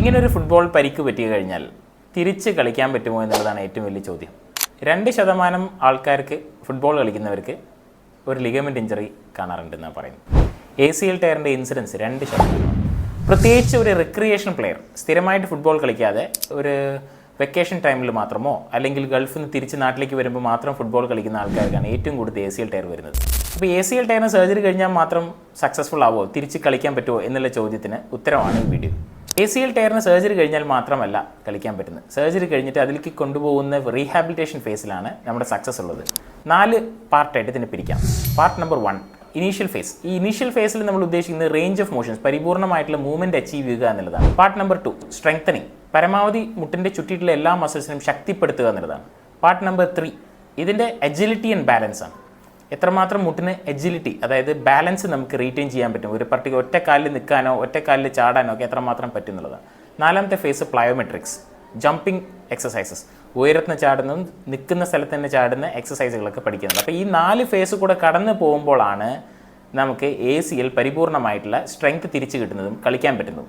ഇങ്ങനൊരു ഫുട്ബോൾ പരിക്ക് പറ്റി കഴിഞ്ഞാൽ തിരിച്ച് കളിക്കാൻ പറ്റുമോ എന്നുള്ളതാണ് ഏറ്റവും വലിയ ചോദ്യം. 2% ആൾക്കാർക്ക് ഫുട്ബോൾ കളിക്കുന്നവർക്ക് ഒരു ലിഗമെൻറ്റ് ഇഞ്ചറി കാണാറുണ്ടെന്നാണ് പറയുന്നത്. ACL ടയറിൻ്റെ ഇൻസിഡൻസ് 2%. പ്രത്യേകിച്ച് ഒരു റിക്രിയേഷൻ പ്ലെയർ സ്ഥിരമായിട്ട് ഫുട്ബോൾ കളിക്കാതെ ഒരു വെക്കേഷൻ ടൈമിൽ മാത്രമോ അല്ലെങ്കിൽ ഗൾഫിൽ നിന്ന് തിരിച്ച് നാട്ടിലേക്ക് വരുമ്പോൾ മാത്രം ഫുട്ബോൾ കളിക്കുന്ന ആൾക്കാർക്കാണ് ഏറ്റവും കൂടുതൽ ACL ടയർ വരുന്നത്. അപ്പോൾ ACL ടയറിന് സർജറി കഴിഞ്ഞാൽ മാത്രം സക്സസ്ഫുൾ ആവുമോ, തിരിച്ച് കളിക്കാൻ പറ്റുമോ എന്നുള്ള ചോദ്യത്തിന് ഉത്തരമാണ് ഈ വീഡിയോ. ACL ടയറിന് സർജറി കഴിഞ്ഞാൽ മാത്രമല്ല കളിക്കാൻ പറ്റുന്നത്. സർജറി കഴിഞ്ഞിട്ട് അതിലേക്ക് കൊണ്ടുപോകുന്ന റീഹാബിലിറ്റേഷൻ ഫേസിലാണ് നമ്മുടെ സക്സസ് ഉള്ളത്. 4 പാർട്ടായിട്ട് ഇതിനെ പിരിക്കാം. Part number 1 initial phase. ഈ ഇനീഷ്യൽ ഫേസിൽ നമ്മൾ ഉദ്ദേശിക്കുന്നത് റേഞ്ച് ഓഫ് മോഷൻസ്, പരിപൂർണ്ണമായിട്ടുള്ള മൂവ്മെൻറ്റ് അച്ചീവ് ചെയ്യുക എന്നുള്ളതാണ്. പാർട്ട് നമ്പർ 2 സ്ട്രെങ്തനിങ്, പരമാവധി മുട്ടിൻ്റെ ചുറ്റിയിട്ടുള്ള എല്ലാ മസിൽസിനും ശക്തിപ്പെടുത്തുക എന്നുള്ളതാണ്. പാർട്ട് നമ്പർ 3 ഇതിൻ്റെ എജിലിറ്റി ആൻഡ് ബാലൻസ് ആണ്. എത്രമാത്രം മുട്ടിന് എജിലിറ്റി, അതായത് ബാലൻസ് നമുക്ക് റീറ്റെയിൻ ചെയ്യാൻ പറ്റും, ഒരു പർട്ടിക്കുലർ ഒറ്റ കാലിൽ നിൽക്കാനോ ഒറ്റ കാലിൽ ചാടാനോ ഒക്കെ എത്രമാത്രം പറ്റും എന്നുള്ളതാണ്. 4ാമത്തെ ഫേസ് പ്ലയോമെട്രിക്സ്, ജമ്പിങ് എക്സസൈസസ്, ഉയരത്തിന് ചാടുന്നതും നിൽക്കുന്ന സ്ഥലത്ത് തന്നെ ചാടുന്ന എക്സസൈസുകളൊക്കെ പഠിക്കുന്നത്. അപ്പോൾ ഈ 4 ഫേസ് കൂടെ കടന്നു പോകുമ്പോഴാണ് നമുക്ക് ACL പരിപൂർണമായിട്ടുള്ള സ്ട്രെങ്ത് തിരിച്ചു കിട്ടുന്നതും കളിക്കാൻ പറ്റുന്നതും.